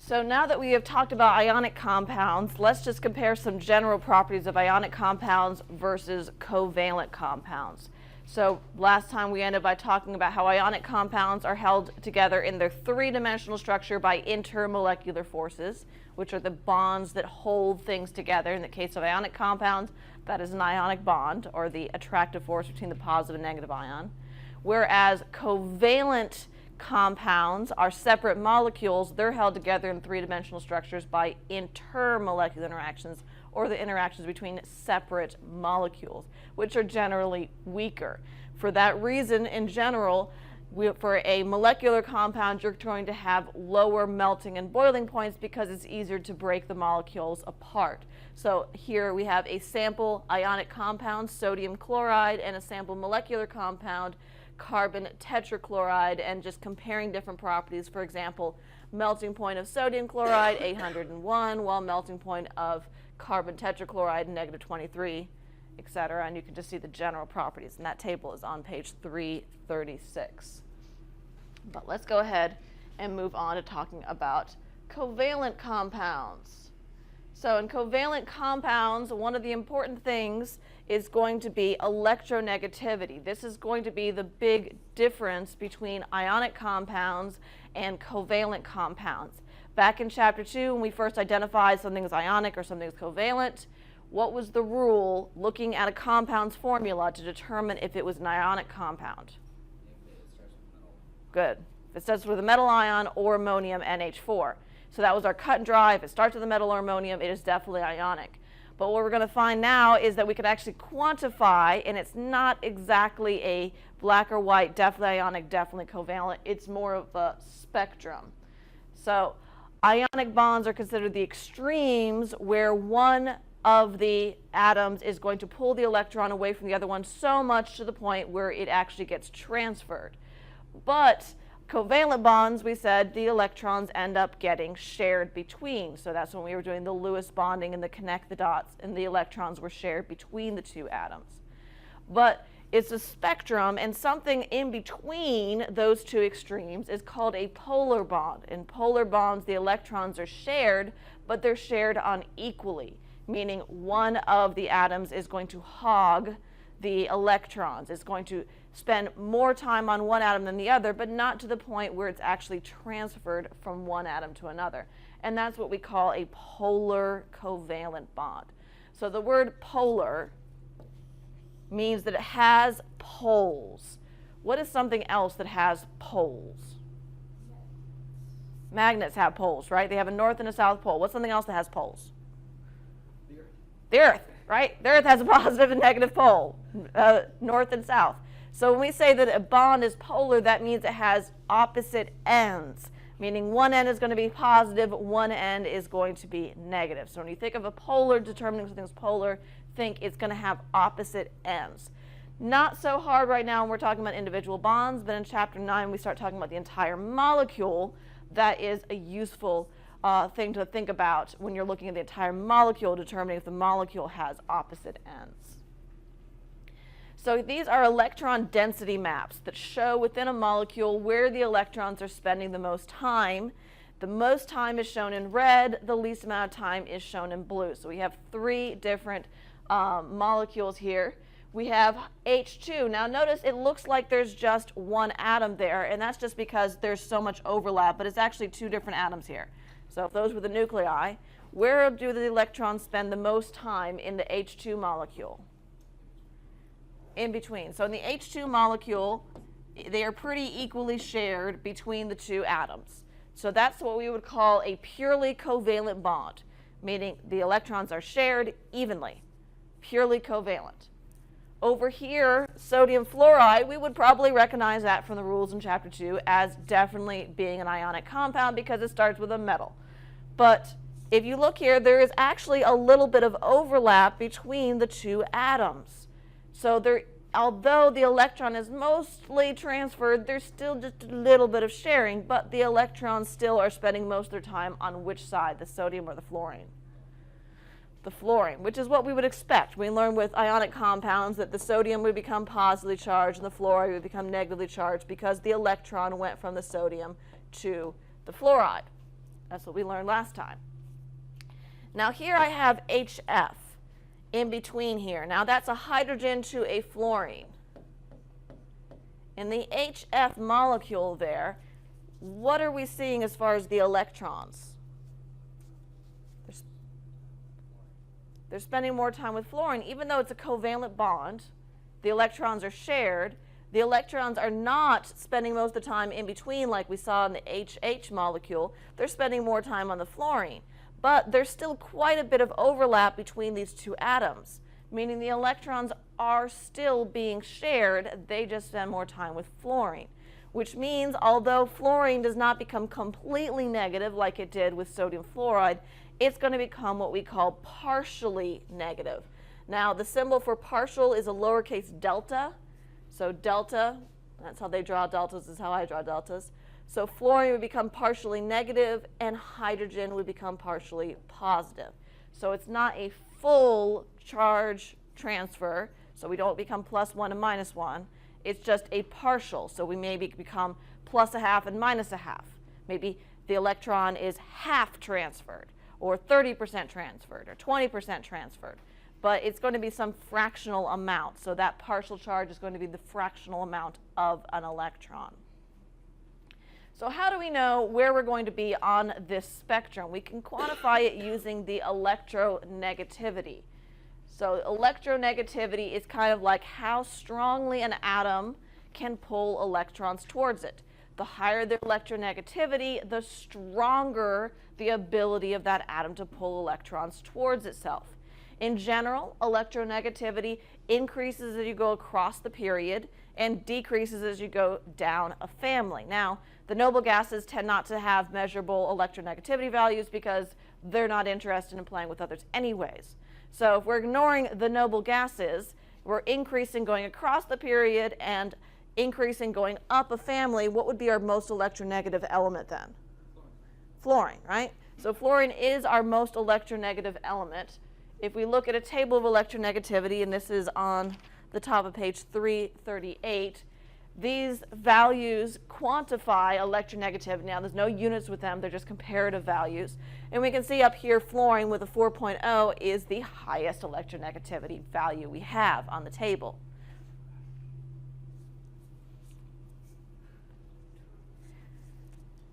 So now that we have talked about ionic compounds, let's just compare some general properties of ionic compounds versus covalent compounds. So last time we ended by talking about how ionic compounds are held together in their three-dimensional structure by intermolecular forces, which are the bonds that hold things together. In the case of ionic compounds, that is an ionic bond, or the attractive force between the positive and negative ion. Whereas covalent compounds are separate molecules. They're held together in three-dimensional structures by intermolecular interactions, or the interactions between separate molecules, which are generally weaker. For that reason, in general, for a molecular compound, you're going to have lower melting and boiling points because it's easier to break the molecules apart. So here we have a sample ionic compound, sodium chloride, and a sample molecular compound, carbon tetrachloride, and just comparing different properties. For example, melting point of sodium chloride, 801, while melting point of carbon tetrachloride, -23, etc. And you can just see the general properties. And that table is on page 336. But let's go ahead and move on to talking about covalent compounds. So in covalent compounds, one of the important things is going to be electronegativity. This is going to be the big difference between ionic compounds and covalent compounds. Back in chapter 2, when we first identified something as ionic or something as covalent, what was the rule looking at a compound's formula to determine if it was an ionic compound? Good. If it starts with a metal ion or ammonium NH4. So that was our cut and dry. If it starts with a metal or ammonium, it is definitely ionic. But what we're going to find now is that we can actually quantify, and it's not exactly a black or white, definitely ionic, definitely covalent. It's more of a spectrum. So ionic bonds are considered the extremes where one of the atoms is going to pull the electron away from the other one so much to the point where it actually gets transferred. But covalent bonds, we said the electrons end up getting shared between. So that's when we were doing the Lewis bonding and the connect the dots, and the electrons were shared between the two atoms. But it's a spectrum, and something in between those two extremes is called a polar bond. In polar bonds, the electrons are shared, but they're shared unequally, meaning one of the atoms is going to hog the electrons. It's going to spend more time on one atom than the other, but not to the point where it's actually transferred from one atom to another. And that's what we call a polar covalent bond. So the word polar means that it has poles. What is something else that has poles? Magnets have poles, right? They have a north and a south pole. What's something else that has poles? The Earth. The Earth, right? The Earth has a positive and negative pole, north and south. So when we say that a bond is polar, that means it has opposite ends, meaning one end is going to be positive, one end is going to be negative. So when you think of a polar, determining something's polar, think it's going to have opposite ends. Not so hard right now when we're talking about individual bonds, but in chapter 9 we start talking about the entire molecule. That is a useful thing to think about when you're looking at the entire molecule, determining if the molecule has opposite ends. So these are electron density maps that show within a molecule where the electrons are spending the most time. The most time is shown in red, the least amount of time is shown in blue. So we have three different molecules here. We have H2. Now notice it looks like there's just one atom there, and that's just because there's so much overlap, but it's actually two different atoms here. So if those were the nuclei, where do the electrons spend the most time in the H2 molecule? In between. So in the H2 molecule, they are pretty equally shared between the two atoms. So that's what we would call a purely covalent bond, meaning the electrons are shared evenly, purely covalent. Over here, sodium fluoride, we would probably recognize that from the rules in chapter 2 as definitely being an ionic compound because it starts with a metal. But if you look here, there is actually a little bit of overlap between the two atoms. So although the electron is mostly transferred, there's still just a little bit of sharing, but the electrons still are spending most of their time on which side, the sodium or the fluorine? The fluorine, which is what we would expect. We learned with ionic compounds that the sodium would become positively charged and the fluoride would become negatively charged because the electron went from the sodium to the fluoride. That's what we learned last time. Now here I have HF in between here. Now that's a hydrogen to a fluorine. In the HF molecule there, what are we seeing as far as the electrons? They're spending more time with fluorine. Even though it's a covalent bond, the electrons are shared. The electrons are not spending most of the time in between like we saw in the HH molecule. They're spending more time on the fluorine. But there's still quite a bit of overlap between these two atoms, meaning the electrons are still being shared. They just spend more time with fluorine, which means although fluorine does not become completely negative like it did with sodium fluoride, it's going to become what we call partially negative. Now, the symbol for partial is a lowercase delta. So delta, that's how they draw deltas, is how I draw deltas. So fluorine would become partially negative and hydrogen would become partially positive. So it's not a full charge transfer, so we don't become +1 and -1. It's just a partial, so we maybe become +1/2 and -1/2. Maybe the electron is half transferred, or 30% transferred, or 20% transferred. But it's going to be some fractional amount, so that partial charge is going to be the fractional amount of an electron. So how do we know where we're going to be on this spectrum? We can quantify it using the electronegativity. So electronegativity is kind of like how strongly an atom can pull electrons towards it. The higher the electronegativity, the stronger the ability of that atom to pull electrons towards itself. In general, electronegativity increases as you go across the period and decreases as you go down a family. Now, the noble gases tend not to have measurable electronegativity values because they're not interested in playing with others anyways. So if we're ignoring the noble gases, we're increasing going across the period and increasing going up a family. What would be our most electronegative element then? Fluorine, right? So fluorine is our most electronegative element. If we look at a table of electronegativity, and this is on the top of page 338, these values quantify electronegativity. Now, there's no units with them. They're just comparative values. And we can see up here fluorine with a 4.0 is the highest electronegativity value we have on the table.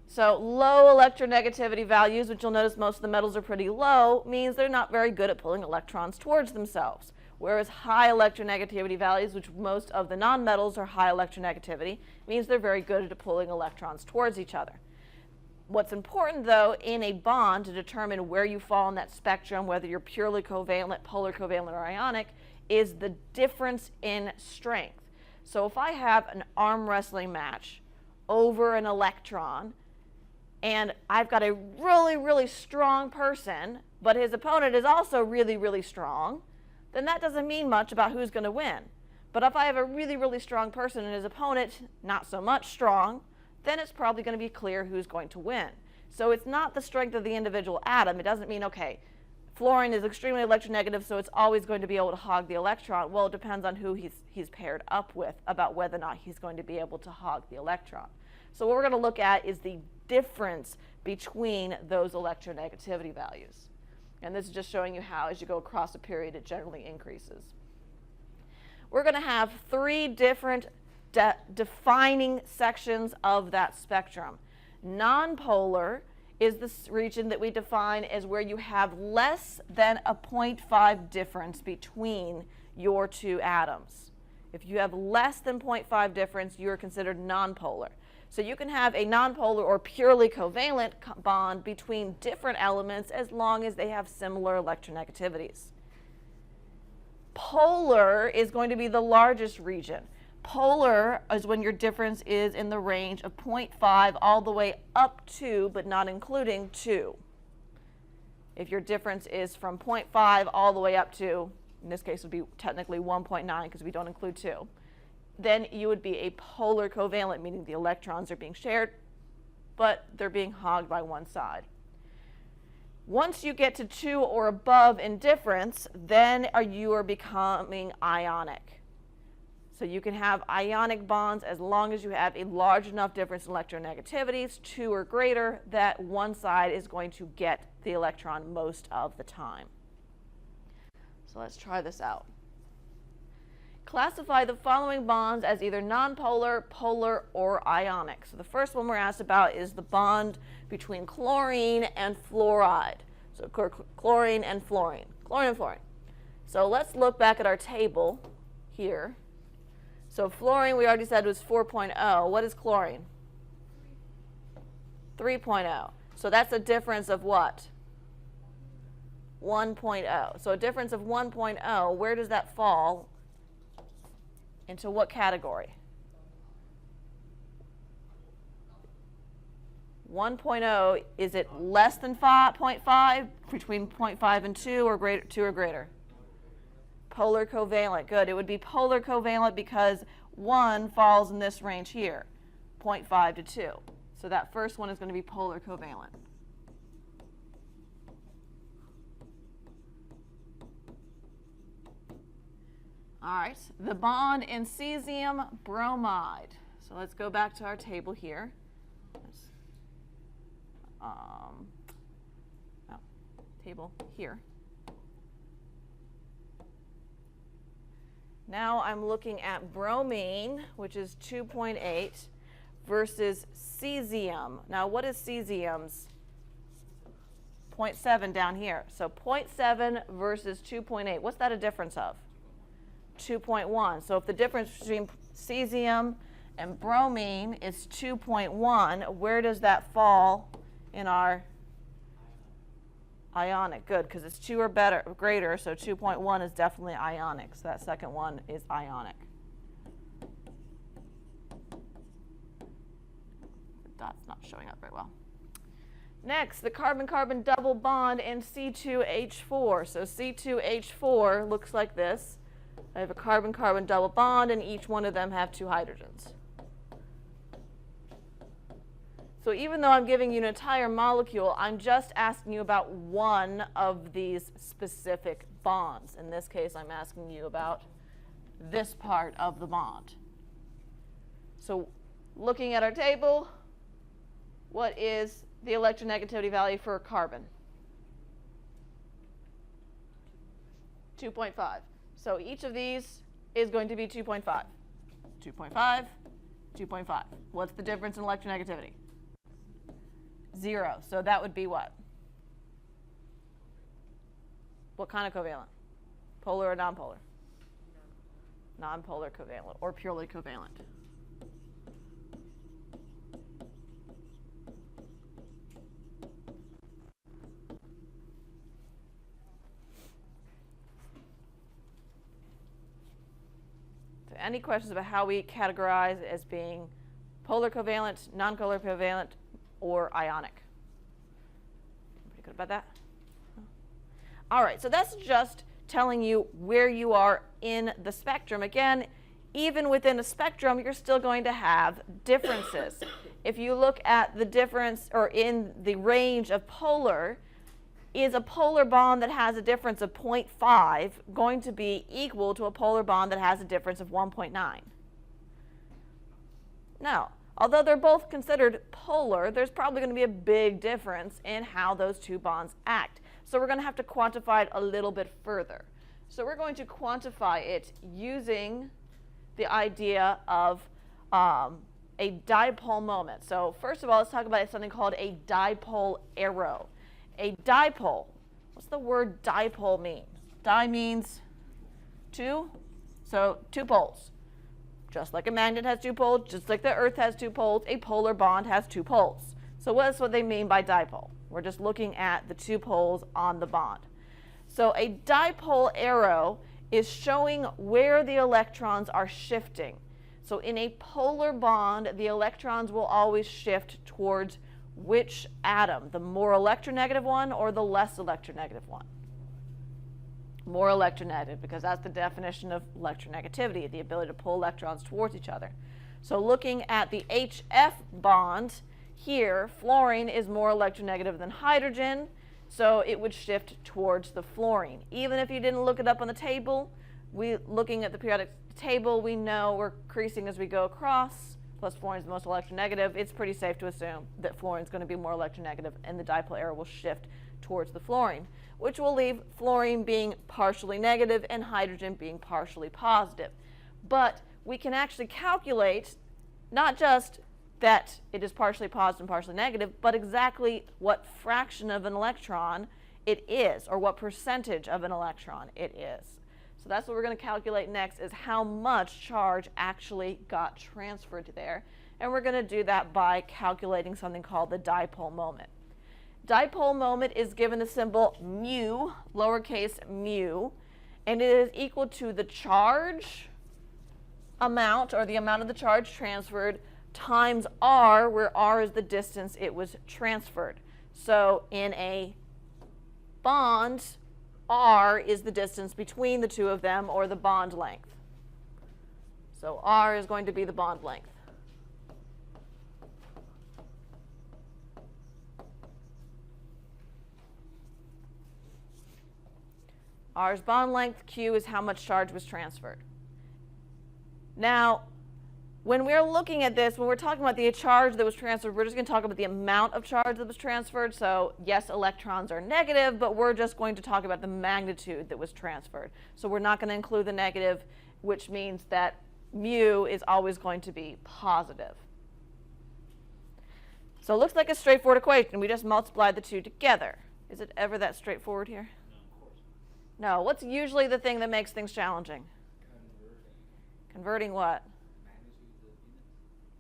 So low electronegativity values, which you'll notice most of the metals are pretty low, means they're not very good at pulling electrons towards themselves. Whereas high electronegativity values, which most of the nonmetals are high electronegativity, means they're very good at pulling electrons towards each other. What's important, though, in a bond to determine where you fall in that spectrum, whether you're purely covalent, polar covalent, or ionic, is the difference in strength. So if I have an arm wrestling match over an electron, and I've got a really, really strong person, but his opponent is also really, really strong, then that doesn't mean much about who's going to win. But if I have a really, really strong person and his opponent not so much strong, then it's probably going to be clear who's going to win. So it's not the strength of the individual atom. It doesn't mean, okay, fluorine is extremely electronegative, so it's always going to be able to hog the electron. Well, it depends on who he's paired up with about whether or not he's going to be able to hog the electron. So what we're going to look at is the difference between those electronegativity values. And this is just showing you how, as you go across a period, it generally increases. We're going to have three different defining sections of that spectrum. Nonpolar is this region that we define as where you have less than a 0.5 difference between your two atoms. If you have less than 0.5 difference, you are considered nonpolar. So you can have a nonpolar or purely covalent bond between different elements as long as they have similar electronegativities. Polar is going to be the largest region. Polar is when your difference is in the range of 0.5 all the way up to, but not including, 2. If your difference is from 0.5 all the way up to, in this case would be technically 1.9 because we don't include 2, then you would be a polar covalent, meaning the electrons are being shared, but they're being hogged by one side. Once you get to 2 or above in difference, then you are becoming ionic. So you can have ionic bonds as long as you have a large enough difference in electronegativities, 2 or greater, that one side is going to get the electron most of the time. So let's try this out. Classify the following bonds as either nonpolar, polar, or ionic. So the first one we're asked about is the bond between chlorine and fluoride. So chlorine and fluorine. Chlorine and fluorine. So let's look back at our table here. So fluorine, we already said, was 4.0. What is chlorine? 3.0. So that's a difference of what? 1.0. So a difference of 1.0, where does that fall? Into what category? 1.0, is it less than 0.5, between 0.5 and 2, or greater, 2 or greater? Polar covalent, good. It would be polar covalent because 1 falls in this range here, 0.5 to 2. So that first one is going to be polar covalent. All right, the bond in cesium bromide. So let's go back to our table here. Table here. Now I'm looking at bromine, which is 2.8, versus cesium. Now what is cesium's? 0.7 down here. So 0.7 versus 2.8. What's that a difference of? 2.1. So if the difference between cesium and bromine is 2.1, where does that fall in our ionic? Good, because it's 2 or better, greater, so 2.1 is definitely ionic. So that second one is ionic. The dot's not showing up very well. Next, the carbon-carbon double bond in C2H4. So C2H4 looks like this. I have a carbon-carbon double bond, and each one of them have 2 hydrogens. So even though I'm giving you an entire molecule, I'm just asking you about one of these specific bonds. In this case, I'm asking you about this part of the bond. So looking at our table, what is the electronegativity value for carbon? 2.5. So each of these is going to be 2.5. 2.5, 2.5. What's the difference in electronegativity? 0. So that would be what? What kind of covalent? Polar or nonpolar? Nonpolar covalent, or purely covalent. So any questions about how we categorize as being polar covalent, non-polar covalent, or ionic? Pretty good about that? All right, so that's just telling you where you are in the spectrum. Again, even within a spectrum, you're still going to have differences. If you look at the difference, or in the range of polar, is a polar bond that has a difference of 0.5 going to be equal to a polar bond that has a difference of 1.9? No. Although they're both considered polar, there's probably going to be a big difference in how those 2 bonds act. So we're going to have to quantify it a little bit further. So we're going to quantify it using the idea of a dipole moment. So first of all, let's talk about something called a dipole arrow. A dipole, what's the word dipole mean? Di means 2, so 2 poles. Just like a magnet has 2 poles, just like the Earth has 2 poles, a polar bond has 2 poles. So that's what they mean by dipole. We're just looking at the 2 poles on the bond. So a dipole arrow is showing where the electrons are shifting. So in a polar bond, the electrons will always shift towards which atom? The more electronegative one or the less electronegative one? More electronegative, because that's the definition of electronegativity, the ability to pull electrons towards each other. So looking at the HF bond here, fluorine is more electronegative than hydrogen, so it would shift towards the fluorine. Even if you didn't look it up on the table, Looking at the periodic table, we know we're increasing as we go across, plus fluorine is the most electronegative. It's pretty safe to assume that fluorine is going to be more electronegative, and the dipole arrow will shift towards the fluorine, which will leave fluorine being partially negative and hydrogen being partially positive. But we can actually calculate not just that it is partially positive and partially negative, but exactly what fraction of an electron it is, or what percentage of an electron it is. So that's what we're going to calculate next, is how much charge actually got transferred to there. And we're going to do that by calculating something called the dipole moment. Dipole moment is given the symbol mu, lowercase mu, and it is equal to the charge amount, or the amount of the charge transferred, times r, where r is the distance it was transferred. So in a bond, r is the distance between the two of them, or the bond length. So r is going to be the bond length. R is bond length, Q is how much charge was transferred. Now, when we're looking at this, when we're talking about the charge that was transferred, we're just going to talk about the amount of charge that was transferred. So yes, electrons are negative, but we're just going to talk about the magnitude that was transferred. So we're not going to include the negative, which means that mu is always going to be positive. So it looks like a straightforward equation. We just multiply the two together. Is it ever that straightforward here? No. What's usually the thing that makes things challenging? Converting what?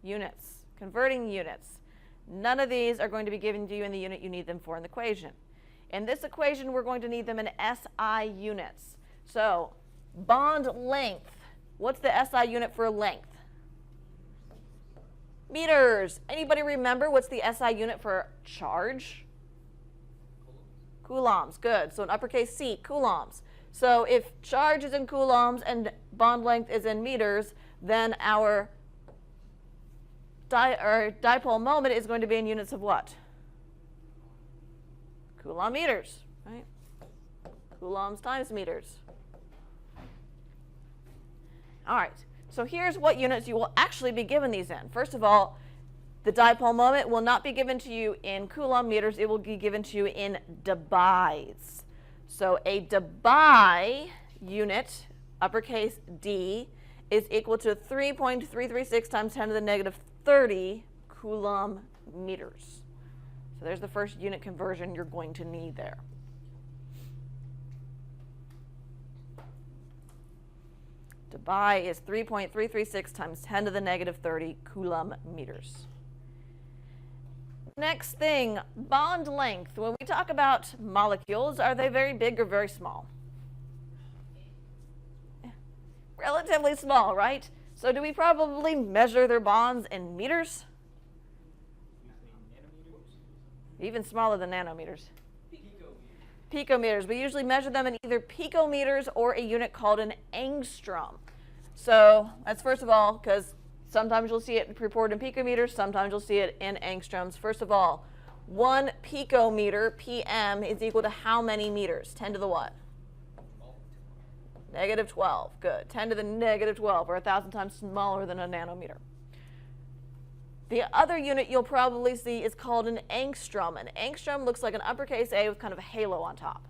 Units. Converting units. None of these are going to be given to you in the unit you need them for in the equation. In this equation, we're going to need them in SI units. So bond length. What's the SI unit for length? Meters. Anybody remember what's the SI unit for charge? Coulombs. Good. So in uppercase C, coulombs. So if charge is in coulombs and bond length is in meters, then our dipole moment is going to be in units of what? Coulomb meters, right? Coulombs times meters. All right. So here's what units you will actually be given these in. First of all, the dipole moment will not be given to you in Coulomb meters. It will be given to you in debye's. So a debye unit, uppercase D, is equal to 3.336 times 10 to the negative 30 Coulomb meters. So there's the first unit conversion you're going to need there. Debye is 3.336 times 10 to the negative 30 Coulomb meters. Next thing, bond length. When we talk about molecules, are they very big or very small? Relatively small, right? So do we probably measure their bonds in meters? Even smaller than nanometers. Picometers. We usually measure them in either picometers or a unit called an angstrom. So that's first of all, because sometimes you'll see it reported in picometers, sometimes you'll see it in angstroms. First of all, 1 picometer, PM, is equal to how many meters? 10 to the what? Negative 12. Good. 10 to the negative 12, or 1,000 times smaller than a nanometer. The other unit you'll probably see is called an angstrom. An angstrom looks like an uppercase A with kind of a halo on top.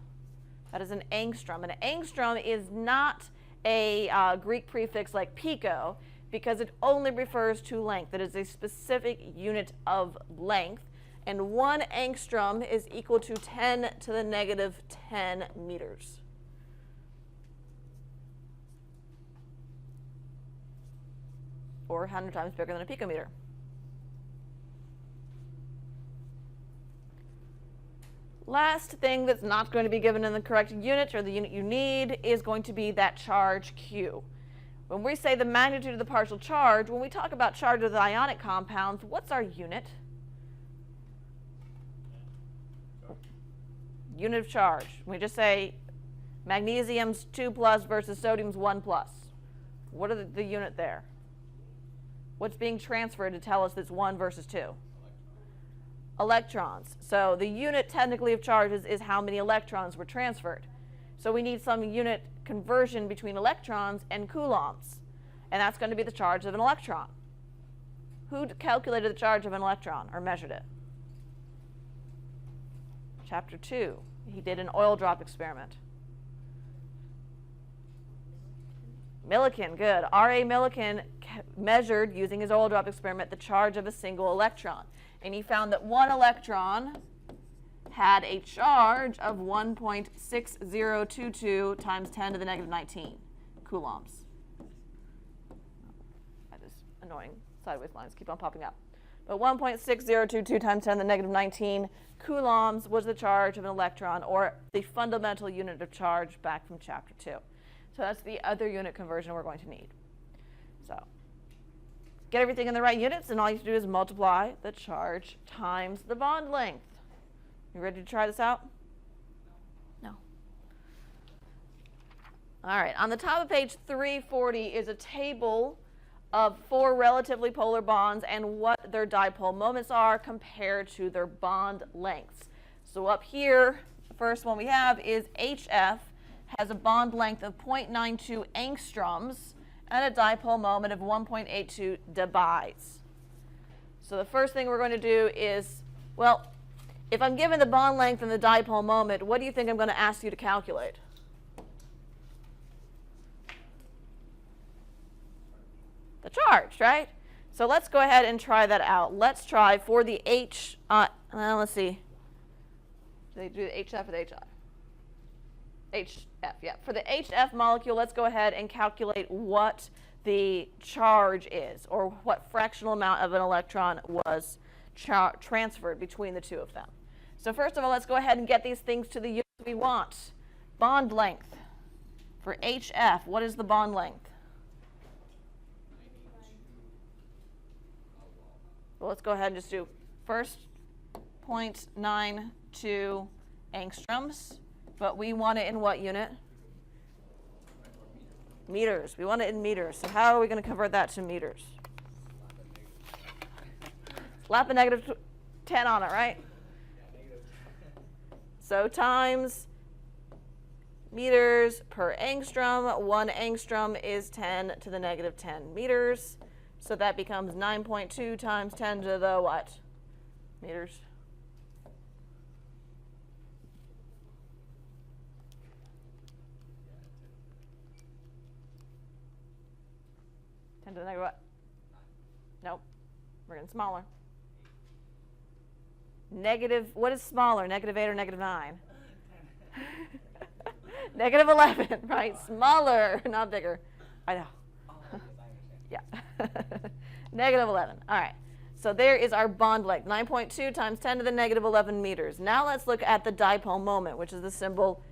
That is an angstrom. An angstrom is not a Greek prefix like pico, because it only refers to length. It is a specific unit of length. And 1 angstrom is equal to 10 to the negative 10 meters. Or 100 times bigger than a picometer. Last thing that's not going to be given in the correct unit, or the unit you need, is going to be that charge Q. When we say the magnitude of the partial charge, when we talk about charge of the ionic compounds, what's our unit? Unit of charge. We just say magnesium's 2 plus versus sodium's 1 plus. What are the unit there? What's being transferred to tell us it's 1 versus 2? Electrons. So the unit technically of charges is how many electrons were transferred. So we need some unit conversion between electrons and coulombs. And that's going to be the charge of an electron. Who calculated the charge of an electron or measured it? Chapter 2. He did an oil drop experiment. Millikan, good. R.A. Millikan measured, using his oil drop experiment, the charge of a single electron. And he found that one electron had a charge of 1.6022 times 10 to the negative 19 coulombs. That is annoying. Sideways lines keep on popping up. But 1.6022 times 10 to the negative 19 coulombs was the charge of an electron, or the fundamental unit of charge back from chapter 2. So that's the other unit conversion we're going to need. So get everything in the right units, and all you have to do is multiply the charge times the bond length. You ready to try this out? No. All right, on the top of page 340 is a table of 4 relatively polar bonds and what their dipole moments are compared to their bond lengths. So up here, the first one we have is HF, has a bond length of 0.92 angstroms and a dipole moment of 1.82 debye. So the first thing we're going to do is, well, if I'm given the bond length and the dipole moment, what do you think I'm going to ask you to calculate? The charge, right? So let's go ahead and try that out. Let's try for the let's see. Do they do the HF or the HI? HF, yeah. For the HF molecule, let's go ahead and calculate what the charge is, or what fractional amount of an electron was transferred between the two of them. So first of all, let's go ahead and get these things to the units we want. Bond length. For HF, what is the bond length? Well, let's go ahead and just do first 0.92 angstroms, but we want it in what unit? Meters. We want it in meters. So how are we going to convert that to meters? Slap a negative 10 on it, right? So times meters per angstrom. 1 angstrom is 10 to the negative 10 meters. So that becomes 9.2 times 10 to the what? Meters. To the negative what? Nope. We're getting smaller. Negative, what is smaller, negative 8 or negative 9? Negative 11, right? Smaller, not bigger. I know. Yeah. Negative 11. All right. So there is our bond length, 9.2 times 10 to the negative 11 meters. Now let's look at the dipole moment, which is the symbol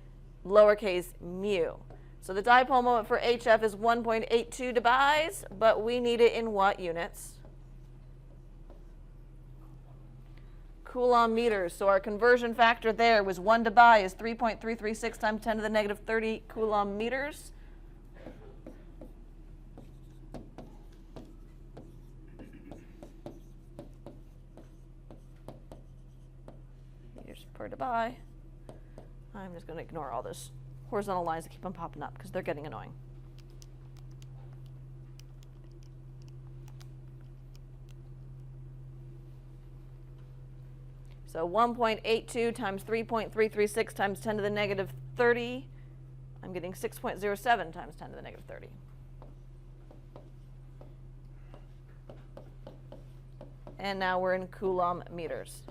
lowercase mu. So the dipole moment for HF is 1.82 debye, but we need it in what units? Coulomb meters. So our conversion factor there was 1 debye is 3.336 times 10 to the negative 30 coulomb meters. Meters per debye. I'm just going to ignore all this horizontal lines that keep on popping up because they're getting annoying. So 1.82 times 3.336 times 10 to the negative 30. I'm getting 6.07 times 10 to the negative 30. And now we're in Coulomb meters.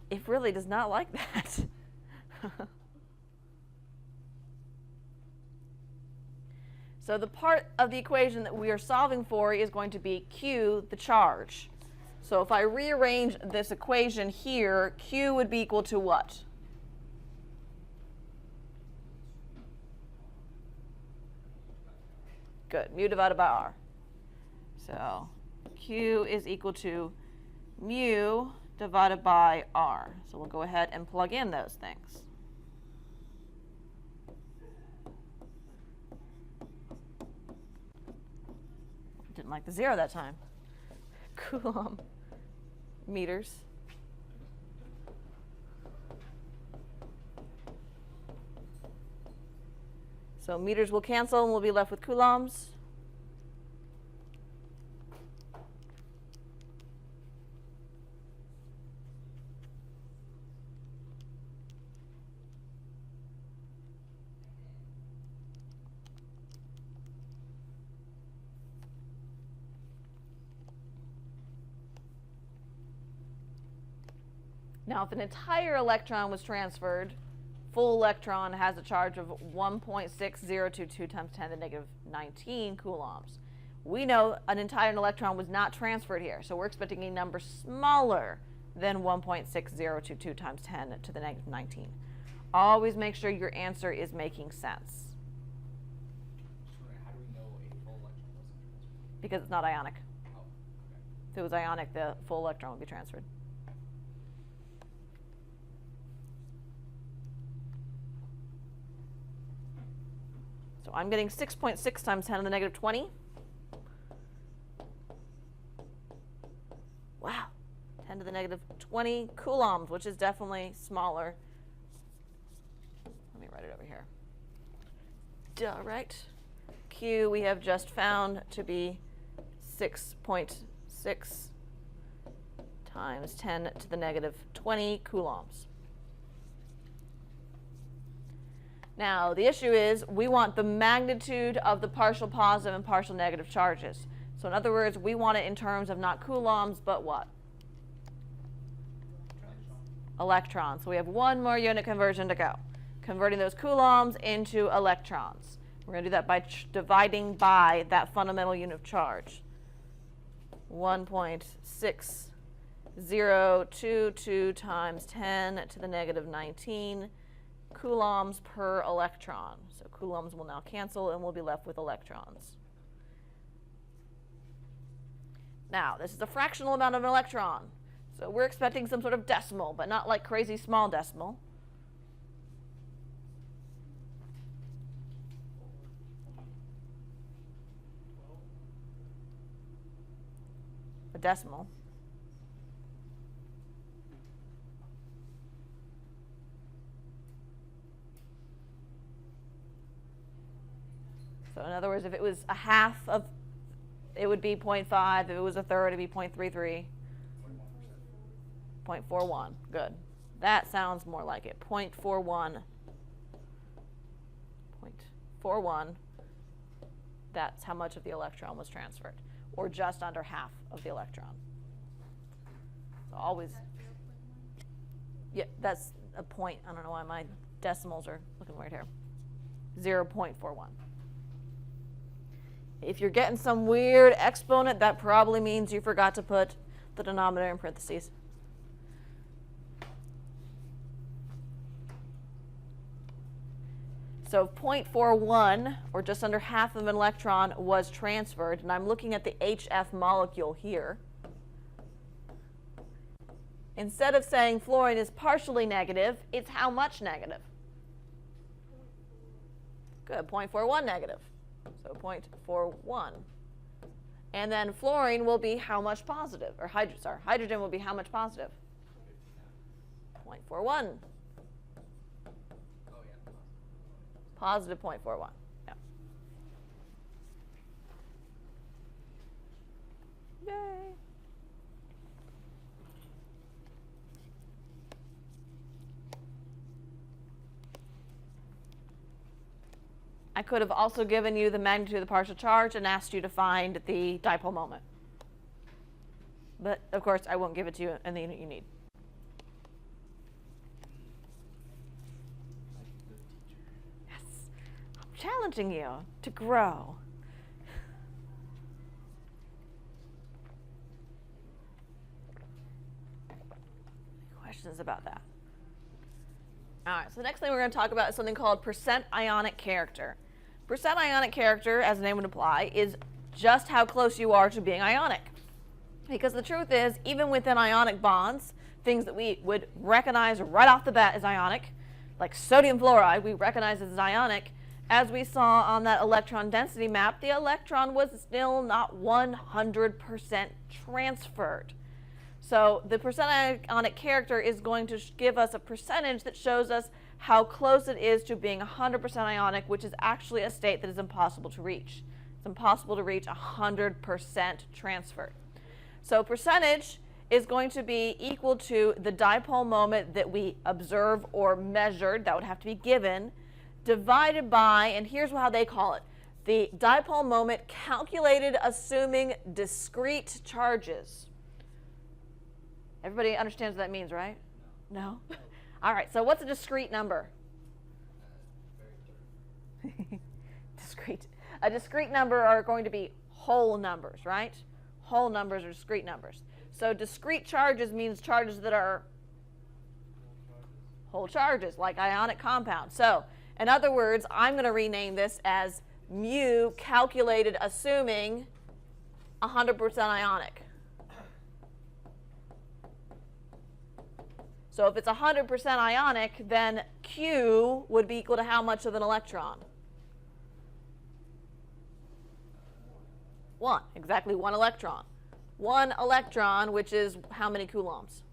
It really does not like that. So the part of the equation that we are solving for is going to be Q, the charge. So if I rearrange this equation here, Q would be equal to what? Good, mu divided by R. So Q is equal to mu divided by R. So we'll go ahead and plug in those things. Didn't like the 0 that time. Coulomb meters So meters will cancel and we'll be left with coulombs. Now, if an entire electron was transferred, full electron has a charge of 1.6022 times 10 to the negative 19 coulombs. We know an entire electron was not transferred here, so we're expecting a number smaller than 1.6022 times 10 to the negative 19. Always make sure your answer is making sense. How do we know a full electron wasn't transferred? Because it's not ionic. Oh, okay. If it was ionic, the full electron would be transferred. So I'm getting 6.6 times 10 to the negative 20. Wow. 10 to the negative 20 coulombs, which is definitely smaller. Let me write it over here. All right. Q we have just found to be 6.6 times 10 to the negative 20 coulombs. Now, the issue is we want the magnitude of the partial positive and partial negative charges. So in other words, we want it in terms of not coulombs, but what? Electrons. So we have one more unit conversion to go. Converting those coulombs into electrons. We're going to do that by dividing by that fundamental unit of charge. 1.6022 times 10 to the negative 19 coulombs per electron. So coulombs will now cancel and we'll be left with electrons. Now, this is a fractional amount of an electron. So we're expecting some sort of decimal, but not like crazy small decimal. A decimal. So in other words, if it was a half of, it would be 0.5. If it was a third, it would be 0.33. 0.41. Good. That sounds more like it. 0.41. 0.41. That's how much of the electron was transferred, or just under half of the electron. So always, yeah, that's a point. I don't know why my decimals are looking weird here. 0.41. If you're getting some weird exponent, that probably means you forgot to put the denominator in parentheses. So 0.41, or just under half of an electron, was transferred, and I'm looking at the HF molecule here. Instead of saying fluorine is partially negative, it's how much negative? Good, 0.41 negative. So 0.41. And then fluorine will be how much positive? Or hydrogen will be how much positive? 0.41. Oh, yeah. Positive 0.41. Yeah. Yay. I could have also given you the magnitude of the partial charge and asked you to find the dipole moment. But, of course, I won't give it to you in the unit you need. Yes. I'm challenging you to grow. Questions about that? All right, so the next thing we're going to talk about is something called percent ionic character. Percent ionic character, as the name would imply, is just how close you are to being ionic. Because the truth is, even within ionic bonds, things that we would recognize right off the bat as ionic, like sodium fluoride, we recognize as ionic. As we saw on that electron density map, the electron was still not 100% transferred. So the percent ionic character is going to give us a percentage that shows us how close it is to being 100% ionic, which is actually a state that is impossible to reach. It's impossible to reach 100% transfer. So percentage is going to be equal to the dipole moment that we observe or measured, that would have to be given, divided by, and here's how they call it, the dipole moment calculated assuming discrete charges. Everybody understands what that means, right? No? All right, so what's a discrete number? Discrete. A discrete number are going to be whole numbers, right? Whole numbers are discrete numbers. So discrete charges means charges that are whole charges, like ionic compounds. So, in other words, I'm going to rename this as mu calculated assuming 100% ionic. So if it's 100% ionic, then Q would be equal to how much of an electron? 1, exactly 1 electron. 1 electron, which is how many coulombs?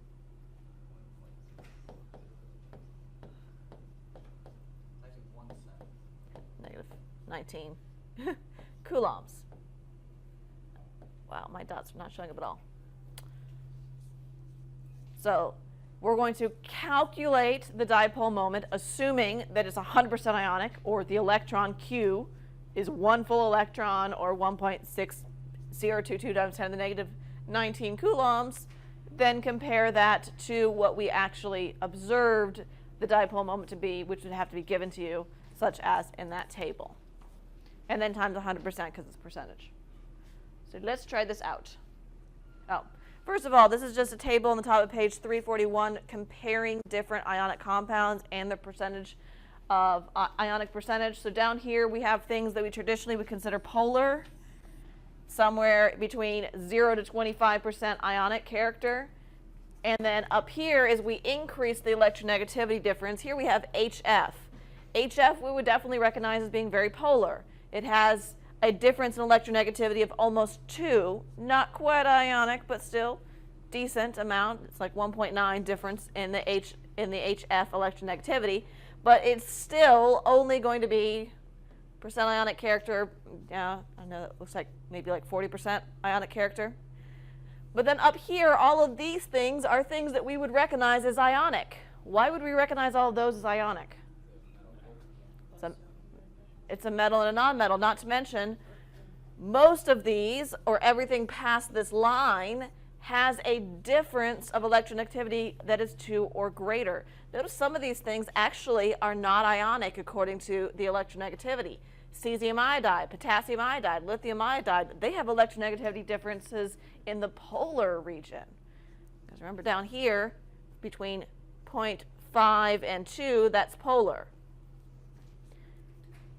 Negative 19 coulombs. Wow, my dots are not showing up at all. So we're going to calculate the dipole moment, assuming that it's 100% ionic, or the electron Q is 1 full electron, or 1.6022 times 10 to the negative 19 coulombs. Then compare that to what we actually observed the dipole moment to be, which would have to be given to you, such as in that table. And then times 100% because it's percentage. So let's try this out. Oh. First of all, this is just a table on the top of page 341 comparing different ionic compounds and the percentage of ionic percentage. So down here we have things that we traditionally would consider polar, somewhere between 0 to 25% ionic character. And then up here, as we increase the electronegativity difference, here we have HF. HF we would definitely recognize as being very polar. It has a difference in electronegativity of almost 2, not quite ionic, but still decent amount. It's like 1.9 difference in the HF electronegativity, but it's still only going to be percent ionic character. Yeah, I know it looks like maybe like 40% ionic character. But then up here, all of these things are things that we would recognize as ionic. Why would we recognize all of those as ionic? It's a metal and a nonmetal, not to mention most of these, or everything past this line, has a difference of electronegativity that is 2 or greater. Notice some of these things actually are not ionic according to the electronegativity. Cesium iodide, potassium iodide, lithium iodide, they have electronegativity differences in the polar region. Because remember down here, between 0.5 and 2, that's polar.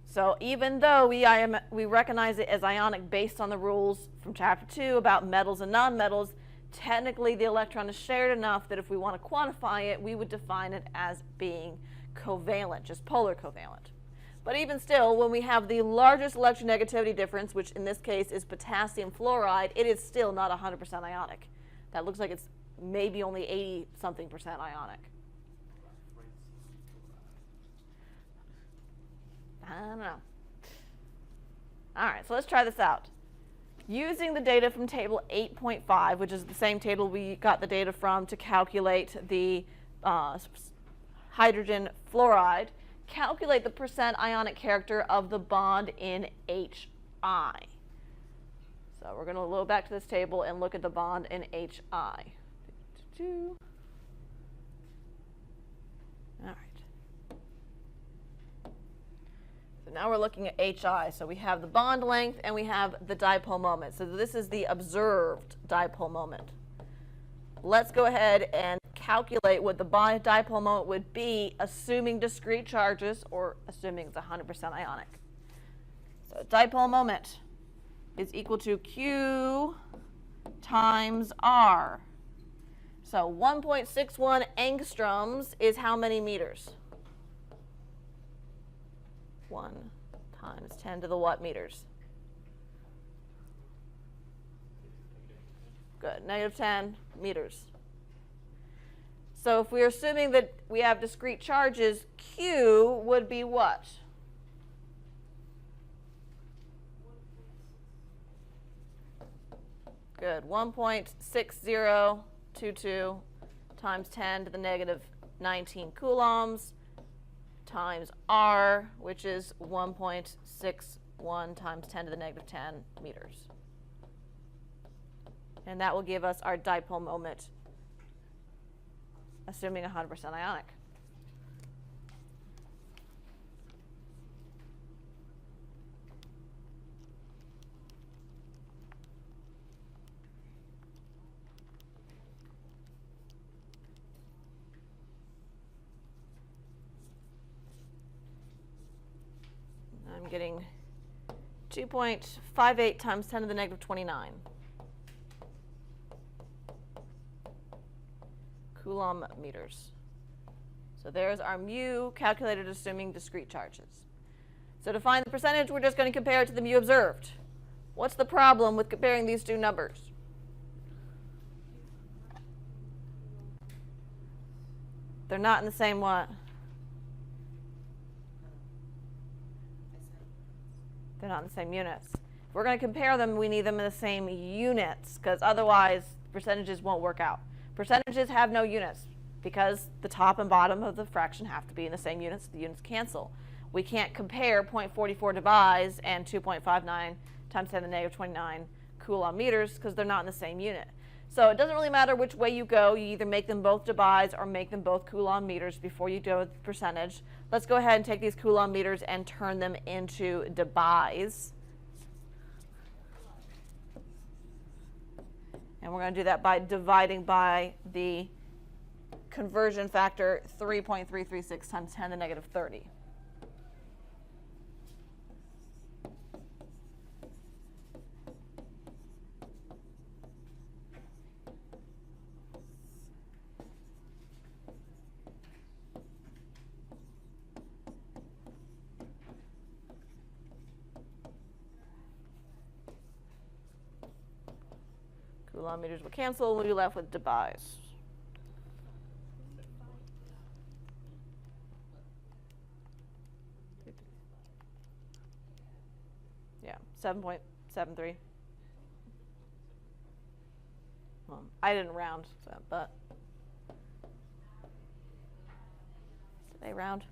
So even though we recognize it as ionic based on the rules from chapter 2 about metals and nonmetals, technically the electron is shared enough that if we want to quantify it, we would define it as being covalent, just polar covalent. But even still, when we have the largest electronegativity difference, which in this case is potassium fluoride, it is still not 100% ionic. That looks like it's maybe only 80-something% ionic. I don't know. All right, so let's try this out. Using the data from table 8.5, which is the same table we got the data from to calculate the hydrogen fluoride, calculate the percent ionic character of the bond in HI. So we're going to go back to this table and look at the bond in HI. All right. So now we're looking at HI. So we have the bond length and we have the dipole moment. So this is the observed dipole moment. Let's go ahead and calculate what the dipole moment would be, assuming discrete charges or assuming it's 100% ionic. So dipole moment is equal to Q times R. So 1.61 angstroms is how many meters? 1 times 10 to the what meters? Good, -10 meters. So if we're assuming that we have discrete charges, Q would be what? Good. 1.6022 times 10 to the negative 19 coulombs times R, which is 1.61 times 10 to the negative 10 meters. And that will give us our dipole moment, assuming 100% ionic. I'm getting 2.58 times 10 to the negative 29 coulomb meters. So there's our mu calculated assuming discrete charges. So to find the percentage, we're just going to compare it to the mu observed. What's the problem with comparing these two numbers? They're not in the same what? They're not in the same units. If we're going to compare them, we need them in the same units, because otherwise percentages won't work out. Percentages have no units because the top and bottom of the fraction have to be in the same units. The units cancel. We can't compare 0.44 divised and 2.59 times 10 to the negative 29 coulomb meters because they're not in the same unit. So it doesn't really matter which way you go. You either make them both divised or make them both coulomb meters before you go with the percentage. Let's go ahead and take these coulomb meters and turn them into debis. And we're going to do that by dividing by the conversion factor 3.336 times 10 to the negative 30. Coulomb meters will cancel, we'll be left with debis. Yeah, 7.73. Well, I didn't round, so, but did they round?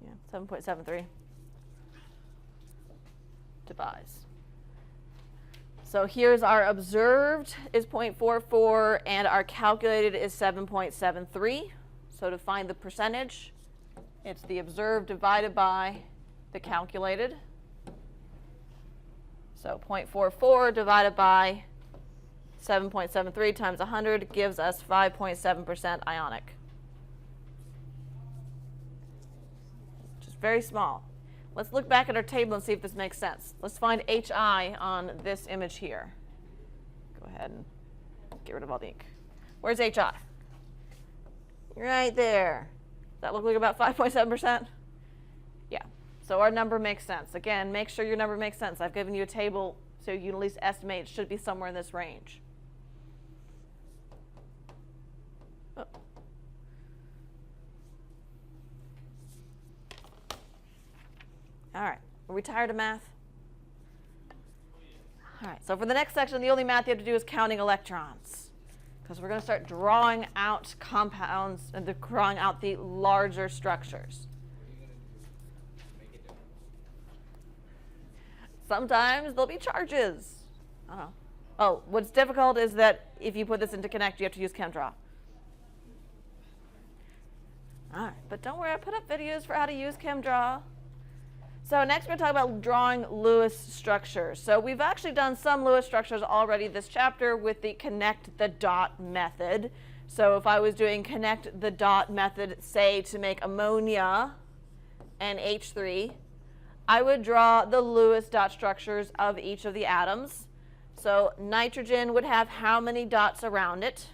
Yeah, 7.73 debis. So here's our observed is 0.44 and our calculated is 7.73. So to find the percentage, it's the observed divided by the calculated. So 0.44 divided by 7.73 times 100 gives us 5.7% ionic, which is very small. Let's look back at our table and see if this makes sense. Let's find HI on this image here. Go ahead and get rid of all the ink. Where's HI? Right there. Does that look like about 5.7%? Yeah. So our number makes sense. Again, make sure your number makes sense. I've given you a table so you can at least estimate it should be somewhere in this range. Oh. All right, are we tired of math? All right, so for the next section, the only math you have to do is counting electrons, because we're going to start drawing out compounds and drawing out the larger structures. Sometimes there'll be charges. I don't know. Oh, what's difficult is that if you put this into Connect, you have to use ChemDraw. All right, but don't worry, I put up videos for how to use ChemDraw. So next we're going to talk about drawing Lewis structures. So we've actually done some Lewis structures already this chapter with the connect the dot method. So if I was doing connect the dot method, say to make ammonia and H3, I would draw the Lewis dot structures of each of the atoms. So nitrogen would have how many dots around it?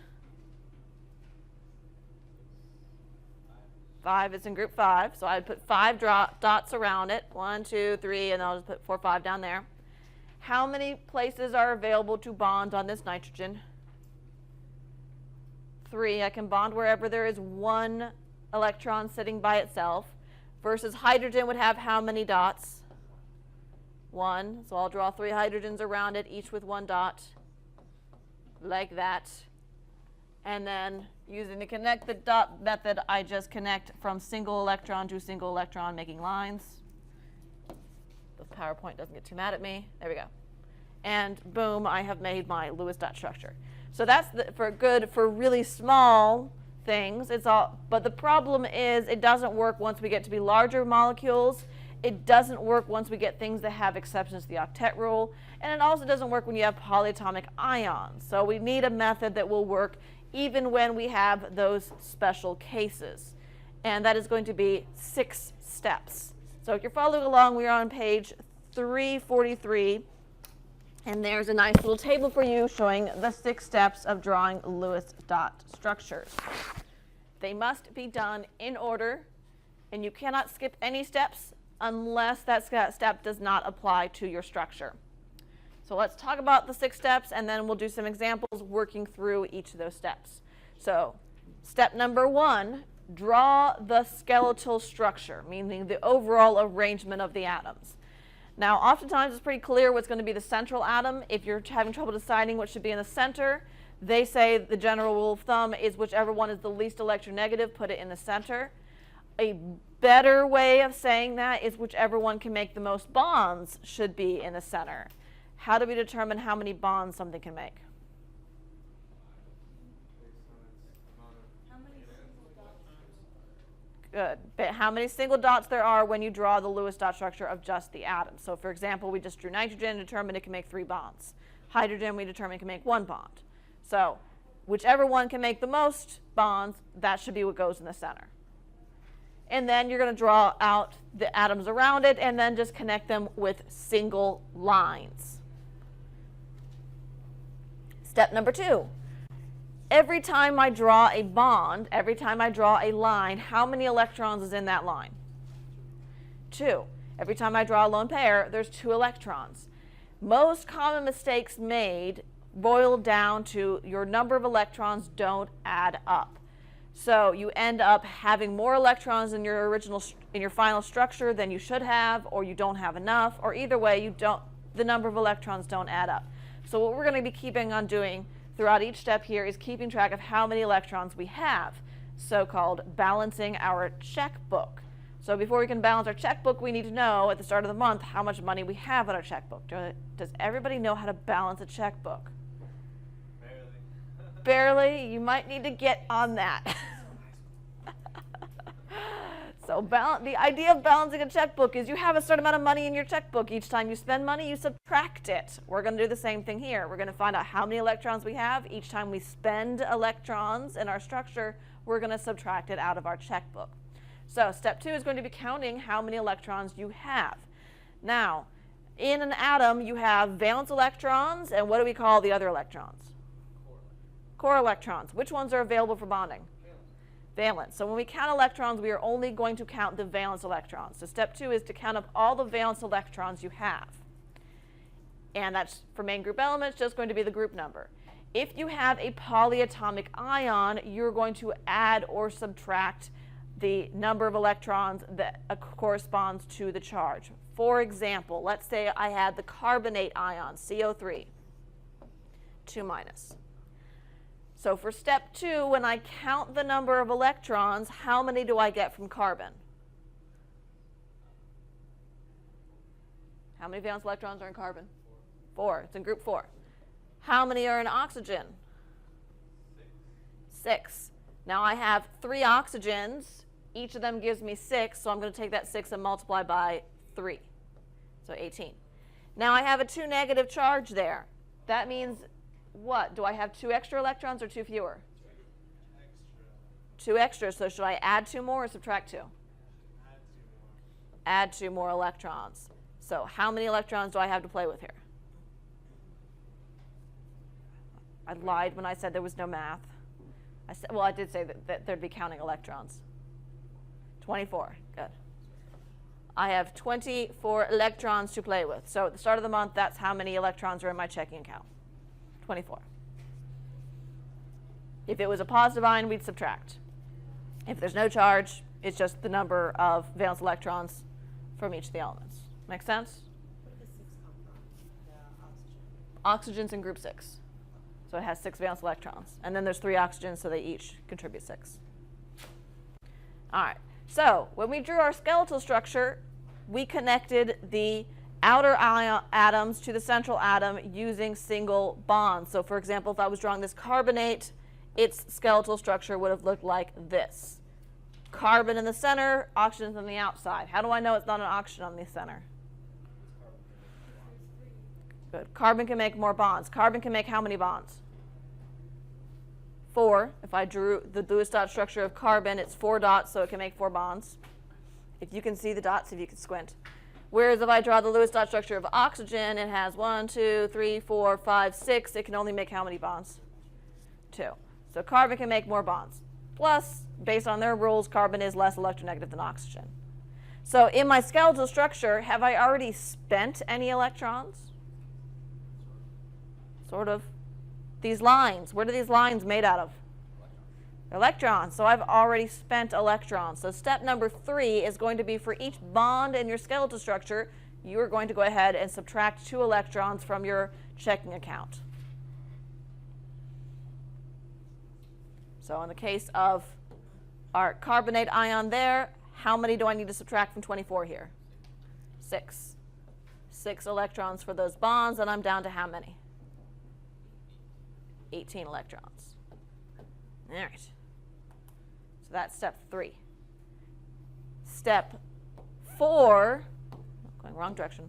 5 is in group 5, so I'd put 5 dots around it. 1, 2, 3, and I'll just put 4, 5 down there. How many places are available to bond on this nitrogen? 3. I can bond wherever there is one electron sitting by itself, versus hydrogen would have how many dots? 1. So I'll draw 3 hydrogens around it, each with 1 dot, like that. And then using the connect the dot method, I just connect from single electron to single electron, making lines. The PowerPoint doesn't get too mad at me. There we go. And boom, I have made my Lewis dot structure. So that's for really small things. But the problem is it doesn't work once we get to be larger molecules. It doesn't work once we get things that have exceptions to the octet rule. And it also doesn't work when you have polyatomic ions. So we need a method that will work even when we have those special cases. And that is going to be 6 steps. So if you're following along, we are on page 343. And there's a nice little table for you showing the 6 steps of drawing Lewis dot structures. They must be done in order, and you cannot skip any steps unless that step does not apply to your structure. So let's talk about the 6 steps, and then we'll do some examples working through each of those steps. So step number 1, draw the skeletal structure, meaning the overall arrangement of the atoms. Now, oftentimes it's pretty clear what's going to be the central atom. If you're having trouble deciding what should be in the center, they say the general rule of thumb is whichever one is the least electronegative, put it in the center. A better way of saying that is whichever one can make the most bonds should be in the center. How do we determine how many bonds something can make? Good. But how many single dots there are when you draw the Lewis dot structure of just the atom. So for example, we just drew nitrogen and determined it can make 3 bonds. Hydrogen we determined can make 1 bond. So whichever one can make the most bonds, that should be what goes in the center. And then you're going to draw out the atoms around it and then just connect them with single lines. Step number 2. Every time I draw a bond, every time I draw a line, how many electrons is in that line? 2. Every time I draw a lone pair, there's 2 electrons. Most common mistakes made boil down to your number of electrons don't add up. So you end up having more electrons in your final structure than you should have, or you don't have enough, or either way, the number of electrons don't add up. So what we're going to be keeping on doing throughout each step here is keeping track of how many electrons we have, so-called balancing our checkbook. So before we can balance our checkbook, we need to know at the start of the month how much money we have on our checkbook. Does everybody know how to balance a checkbook? Barely. Barely? You might need to get on that. So the idea of balancing a checkbook is you have a certain amount of money in your checkbook. Each time you spend money, you subtract it. We're going to do the same thing here. We're going to find out how many electrons we have. Each time we spend electrons in our structure, we're going to subtract it out of our checkbook. So step 2 is going to be counting how many electrons you have. Now, in an atom, you have valence electrons, and what do we call the other electrons? Core electrons. Which ones are available for bonding? Valence. So when we count electrons, we are only going to count the valence electrons. So step 2 is to count up all the valence electrons you have. And that's for main group elements, just going to be the group number. If you have a polyatomic ion, you're going to add or subtract the number of electrons that corresponds to the charge. For example, let's say I had the carbonate ion, CO3, 2 minus. So for step 2, when I count the number of electrons, how many do I get from carbon? How many valence electrons are in carbon? 4. It's in group 4. How many are in oxygen? 6. Now I have 3 oxygens. Each of them gives me 6, so I'm going to take that 6 and multiply by 3. So 18. Now I have a 2 negative charge there. That means what? Do I have 2 extra electrons or 2 fewer? 2 extra. So should I add 2 more or subtract 2? Add 2 more electrons. So how many electrons do I have to play with here? I lied when I said there was no math. I did say that there'd be counting electrons. 24. Good. I have 24 electrons to play with. So at the start of the month, that's how many electrons are in my checking account. 24. If it was a positive ion, we'd subtract. If there's no charge, it's just the number of valence electrons from each of the elements. Make sense? What are the 6 compounds? The oxygen. Oxygen's in group 6. So it has 6 valence electrons. And then there's 3 oxygens, so they each contribute 6. All right. So when we drew our skeletal structure, we connected the outer atoms to the central atom using single bonds. So for example, if I was drawing this carbonate, its skeletal structure would have looked like this. Carbon in the center, oxygen on the outside. How do I know it's not an oxygen on the center? Good. Carbon can make more bonds. Carbon can make how many bonds? 4. If I drew the Lewis dot structure of carbon, it's 4 dots, so it can make 4 bonds. If you can see the dots, if you can squint. Whereas if I draw the Lewis dot structure of oxygen, it has 1, 2, 3, 4, 5, 6. It can only make how many bonds? 2. So carbon can make more bonds. Plus, based on their rules, carbon is less electronegative than oxygen. So in my skeletal structure, have I already spent any electrons? Sort of. These lines, what are these lines made out of? Electrons. So I've already spent electrons. So step number 3 is going to be for each bond in your skeletal structure, you are going to go ahead and subtract 2 electrons from your checking account. So in the case of our carbonate ion there, how many do I need to subtract from 24 here? 6. 6 electrons for those bonds, and I'm down to how many? 18 electrons. All right. So that's step 3. Step 4, going wrong direction.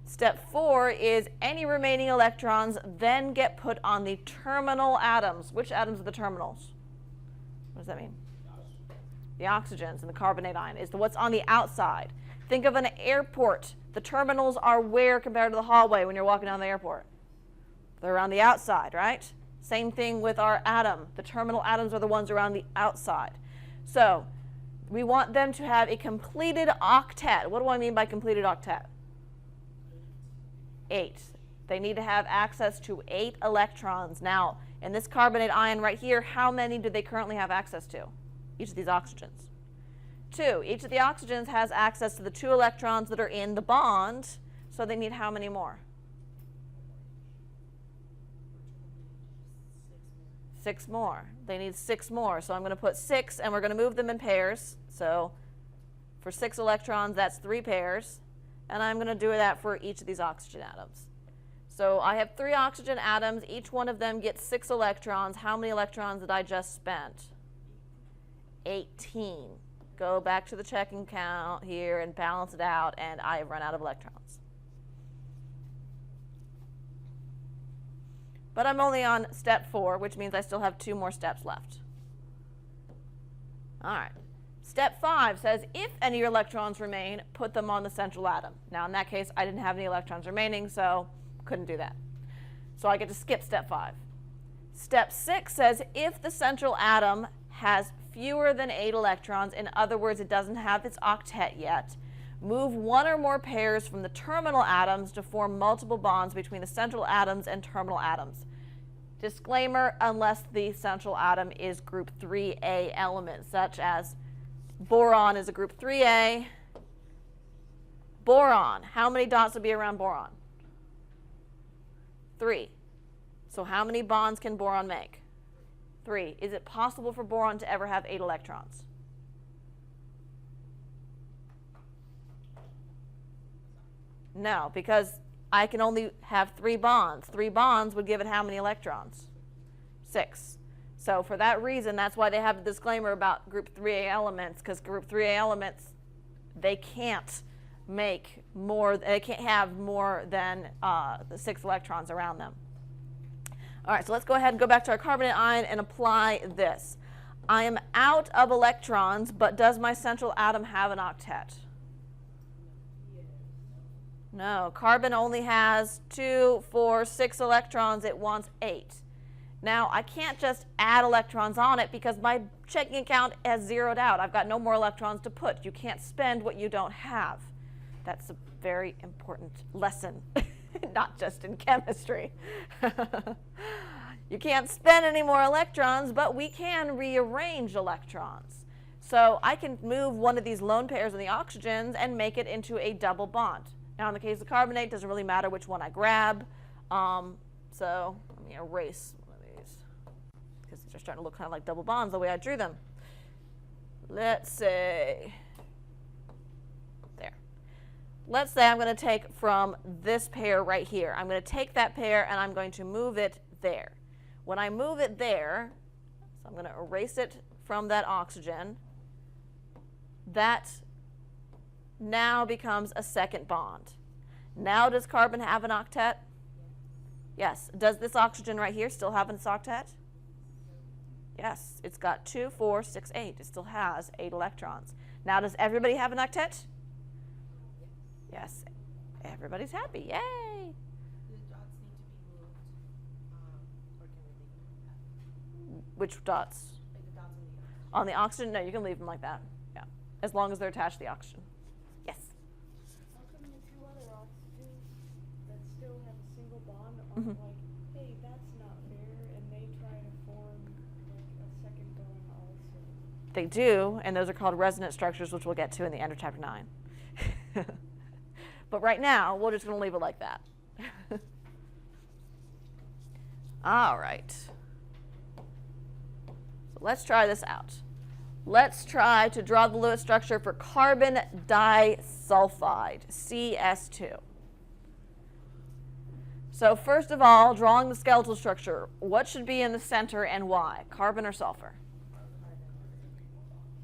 Step 4 is any remaining electrons then get put on the terminal atoms. Which atoms are the terminals? What does that mean? The oxygens and the carbonate ion is what's on the outside. Think of an airport. The terminals are where compared to the hallway when you're walking down the airport? They're around the outside, right? Same thing with our atom. The terminal atoms are the ones around the outside. So we want them to have a completed octet. What do I mean by completed octet? 8. They need to have access to 8 electrons. Now, in this carbonate ion right here, how many do they currently have access to? Each of these oxygens. 2. Each of the oxygens has access to the 2 electrons that are in the bond, so they need how many more? 6 more. They need 6 more. So I'm going to put 6, and we're going to move them in pairs. So for 6 electrons, that's 3 pairs. And I'm going to do that for each of these oxygen atoms. So I have 3 oxygen atoms. Each one of them gets 6 electrons. How many electrons did I just spent? 18. Go back to the checking count here and balance it out, and I have run out of electrons. But I'm only on step 4, which means I still have 2 more steps left. All right. Step 5 says if any electrons remain, put them on the central atom. Now in that case, I didn't have any electrons remaining, so couldn't do that. So I get to skip step 5. Step 6 says if the central atom has fewer than 8 electrons, in other words, it doesn't have its octet yet, move 1 or more pairs from the terminal atoms to form multiple bonds between the central atoms and terminal atoms. Disclaimer, unless the central atom is group 3A element, such as boron is a group 3A. Boron, how many dots would be around boron? 3. So how many bonds can boron make? 3. Is it possible for boron to ever have 8 electrons? No, because I can only have 3 bonds. 3 bonds would give it how many electrons? 6. So for that reason, that's why they have the disclaimer about group 3A elements, because group 3A elements, they can't make more, they can't have more than the 6 electrons around them. All right, so let's go ahead and go back to our carbonate ion and apply this. I am out of electrons, but does my central atom have an octet? No, carbon only has 2, 4, 6 electrons. It wants 8. Now, I can't just add electrons on it because my checking account has zeroed out. I've got no more electrons to put. You can't spend what you don't have. That's a very important lesson, not just in chemistry. You can't spin any more electrons, but we can rearrange electrons. So I can move one of these lone pairs in the oxygens and make it into a double bond. Now in the case of carbonate, it doesn't really matter which one I grab. So let me erase one of these because these are starting to look kind of like double bonds the way I drew them. Let's say, there. Let's say I'm going to take from this pair right here. I'm going to take that pair and I'm going to move it there. When I move it there, so I'm going to erase it from that oxygen, that now becomes a second bond. Now does carbon have an octet? Yes. Does this oxygen right here still have an octet? Yes. It's got 2, 4, 6, 8. It still has 8 electrons. Now does everybody have an octet? Yes. Everybody's happy. Yay! The dots need to be moved, or can we leave them? Which dots? Like the dots on the oxygen. On the oxygen? No, you can leave them like that. Yeah. As long as they're attached to the oxygen. Yes. How come the two other oxygens that still have a single bond aren't like, hey, that's not fair, and they try to form like a second bond also? They do, and those are called resonance structures, which we'll get to in the end of chapter 9. But right now, we're just going to leave it like that. All right. So let's try this out. Let's try to draw the Lewis structure for carbon disulfide, CS2. So first of all, drawing the skeletal structure, what should be in the center and why? Carbon or sulfur?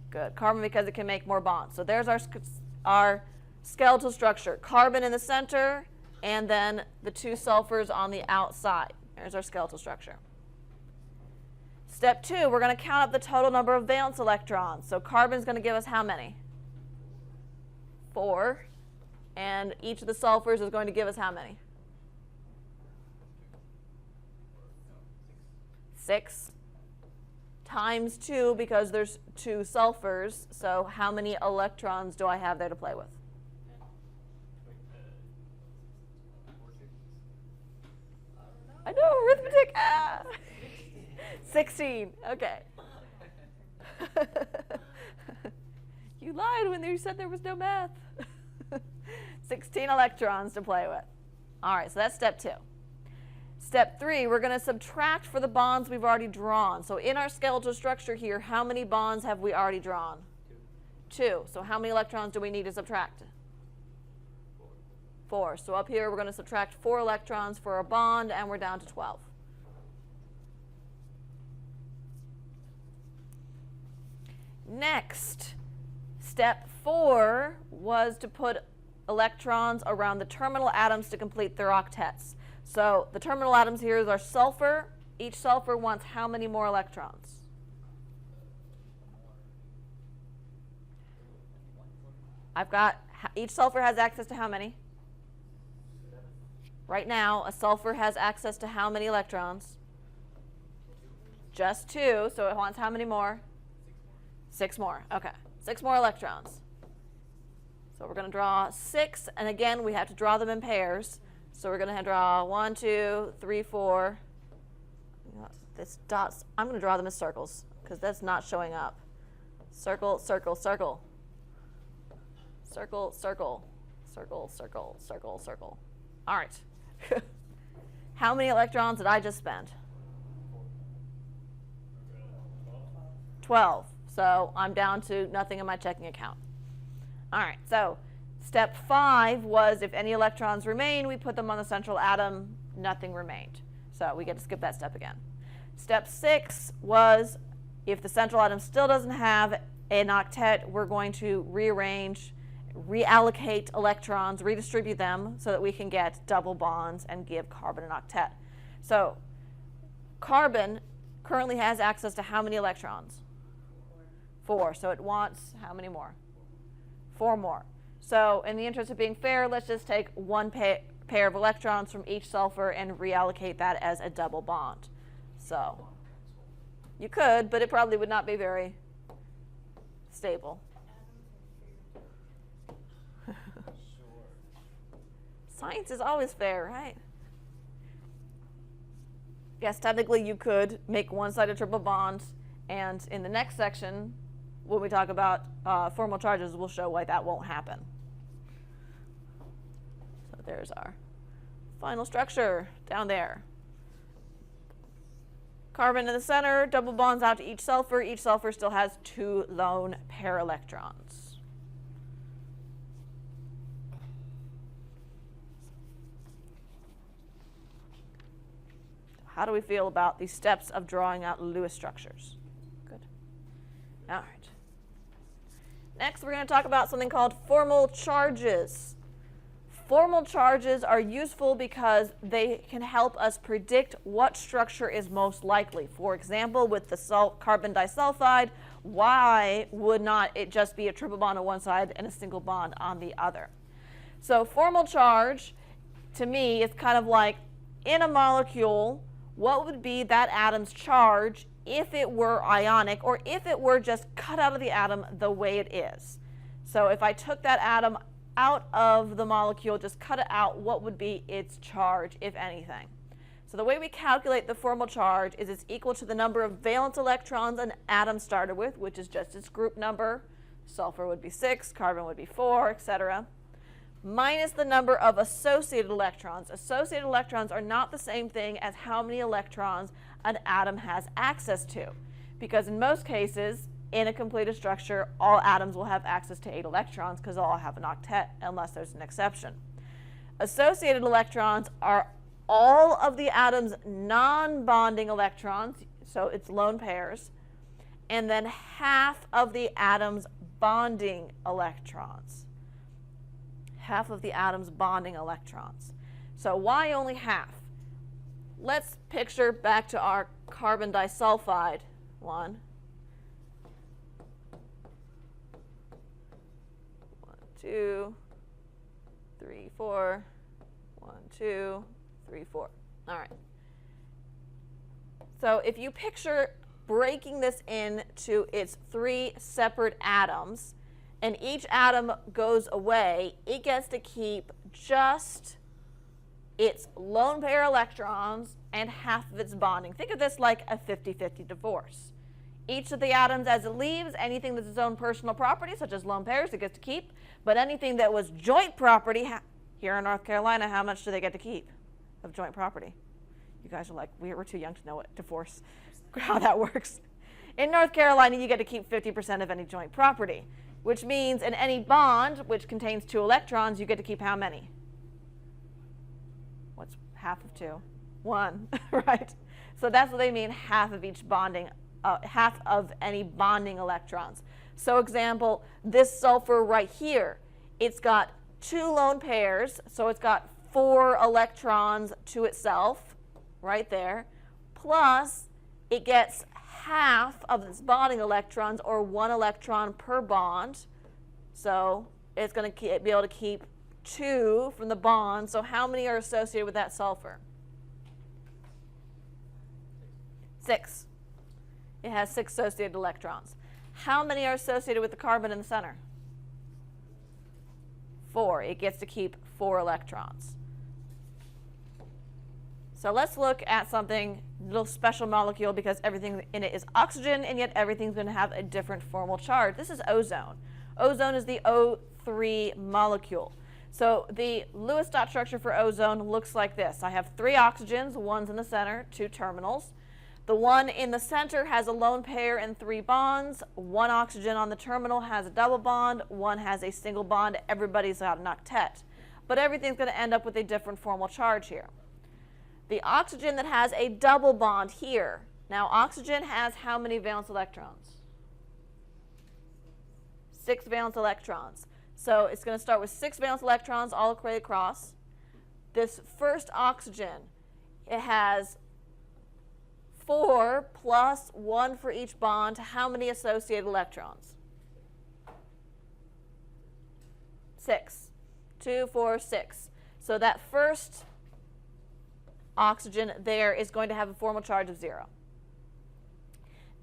Good. Carbon because it can make more bonds. So there's our skeletal structure. Carbon in the center, and then the 2 sulfurs on the outside. There's our skeletal structure. Step 2, we're going to count up the total number of valence electrons. So carbon's going to give us how many? 4. And each of the sulfurs is going to give us how many? 6 times 2 because there's 2 sulfurs. So how many electrons do I have there to play with? I know, arithmetic. 16. Okay. You lied when you said there was no math. 16 electrons to play with. All right, so that's step 2. Step 3, we're going to subtract for the bonds we've already drawn. So in our skeletal structure here, how many bonds have we already drawn? 2. So how many electrons do we need to subtract? 4. So up here, we're going to subtract 4 electrons for a bond, and we're down to 12. Next, step 4 was to put electrons around the terminal atoms to complete their octets. So the terminal atoms here is our sulfur. Each sulfur wants how many more electrons? I've got, each sulfur has access to how many? Right now, a sulfur has access to how many electrons? Just 2, so it wants how many more? 6 more. Okay, 6 more electrons. So we're going to draw 6, and again, we have to draw them in pairs. So we're going to draw 1, 2, 3, 4. This dots, I'm going to draw them as circles because that's not showing up. Circle, circle, circle. Circle, circle, circle, circle, circle, circle. All right. How many electrons did I just spend? 12. So I'm down to nothing in my checking account. All right, so step 5 was if any electrons remain, we put them on the central atom, nothing remained. So we get to skip that step again. Step 6 was if the central atom still doesn't have an octet, we're going to rearrange, reallocate electrons, redistribute them so that we can get double bonds and give carbon an octet. So carbon currently has access to how many electrons? 4. So it wants how many more? 4 more. So in the interest of being fair, let's just take one pair of electrons from each sulfur and reallocate that as a double bond. So you could, but it probably would not be very stable. Science is always fair, right? Yes, technically you could make one-sided triple bonds, and in the next section, when we talk about formal charges, we'll show why that won't happen. So there's our final structure down there. Carbon in the center, double bonds out to each sulfur. Each sulfur still has 2 lone pair electrons. How do we feel about the steps of drawing out Lewis structures? Good. All right. Next, we're going to talk about something called formal charges. Formal charges are useful because they can help us predict what structure is most likely. For example, with the carbon disulfide, why would not it just be a triple bond on one side and a single bond on the other? So formal charge, to me, is kind of like in a molecule, what would be that atom's charge if it were ionic, or if it were just cut out of the atom the way it is? So if I took that atom out of the molecule, just cut it out, what would be its charge, if anything? So the way we calculate the formal charge is it's equal to the number of valence electrons an atom started with, which is just its group number. Sulfur would be 6, carbon would be 4, etc., minus the number of associated electrons. Associated electrons are not the same thing as how many electrons an atom has access to, because in most cases, in a completed structure, all atoms will have access to 8 electrons because they'll all have an octet, unless there's an exception. Associated electrons are all of the atom's non-bonding electrons, so it's lone pairs, and then half of the atom's bonding electrons. Half of the atom's bonding electrons. So why only half? Let's picture back to our carbon disulfide one. 1, 2, 3, 4. 1, 2, 3, 4. All right. So if you picture breaking this into its 3 separate atoms, and each atom goes away, it gets to keep just its lone pair electrons and half of its bonding. Think of this like a 50-50 divorce. Each of the atoms, as it leaves, anything that's its own personal property, such as lone pairs, it gets to keep. But anything that was joint property, here in North Carolina, how much do they get to keep of joint property? You guys are like, we're too young to know what divorce, how that works. In North Carolina, you get to keep 50% of any joint property, which means in any bond which contains 2 electrons, you get to keep how many? What's half of 2? 1, right? So that's what they mean, half of each bonding, half of any bonding electrons. So example, this sulfur right here, it's got 2 lone pairs, so it's got 4 electrons to itself, right there, plus it gets half of its bonding electrons, or 1 electron per bond. So it's going to be able to keep 2 from the bond. So how many are associated with that sulfur? 6. It has 6 associated electrons. How many are associated with the carbon in the center? 4. It gets to keep 4 electrons. So let's look at something, a little special molecule, because everything in it is oxygen, and yet everything's going to have a different formal charge. This is ozone. Ozone is the O3 molecule. So the Lewis dot structure for ozone looks like this. I have 3 oxygens, one's in the center, 2 terminals. The one in the center has a lone pair and 3 bonds. 1 oxygen on the terminal has a double bond. 1 has a single bond. Everybody's got an octet. But everything's going to end up with a different formal charge here. The oxygen that has a double bond here. Now, oxygen has how many valence electrons? 6 valence electrons. So it's going to start with 6 valence electrons all the way across. This first oxygen, it has 4 plus 1 for each bond. How many associated electrons? 6. 2, 4, 6. So that first oxygen there is going to have a formal charge of 0.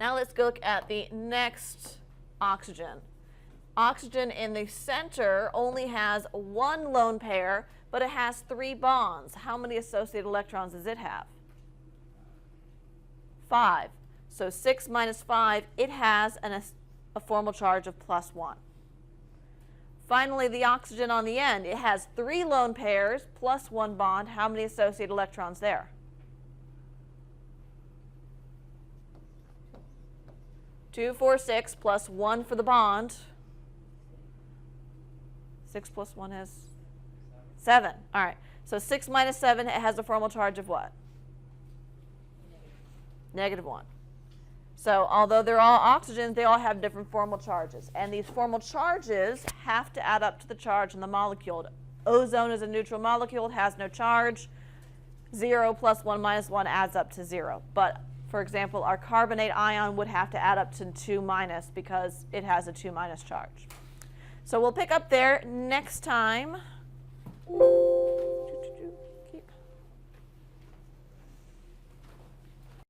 Now let's look at the next oxygen. Oxygen in the center only has 1 lone pair, but it has 3 bonds. How many associated electrons does it have? 5. So 6 minus 5, it has a formal charge of +1. Finally, the oxygen on the end, it has 3 lone pairs plus 1 bond. How many associated electrons there? 2, 4, 6 plus 1 for the bond. 6 plus 1 is 7. All right. So 6 minus 7, it has a formal charge of what? -1. So although they're all oxygens, they all have different formal charges. And these formal charges have to add up to the charge in the molecule. Ozone is a neutral molecule, it has no charge. 0 plus 1 minus 1 adds up to 0. But for example, our carbonate ion would have to add up to 2 minus because it has a 2 minus charge. So we'll pick up there next time.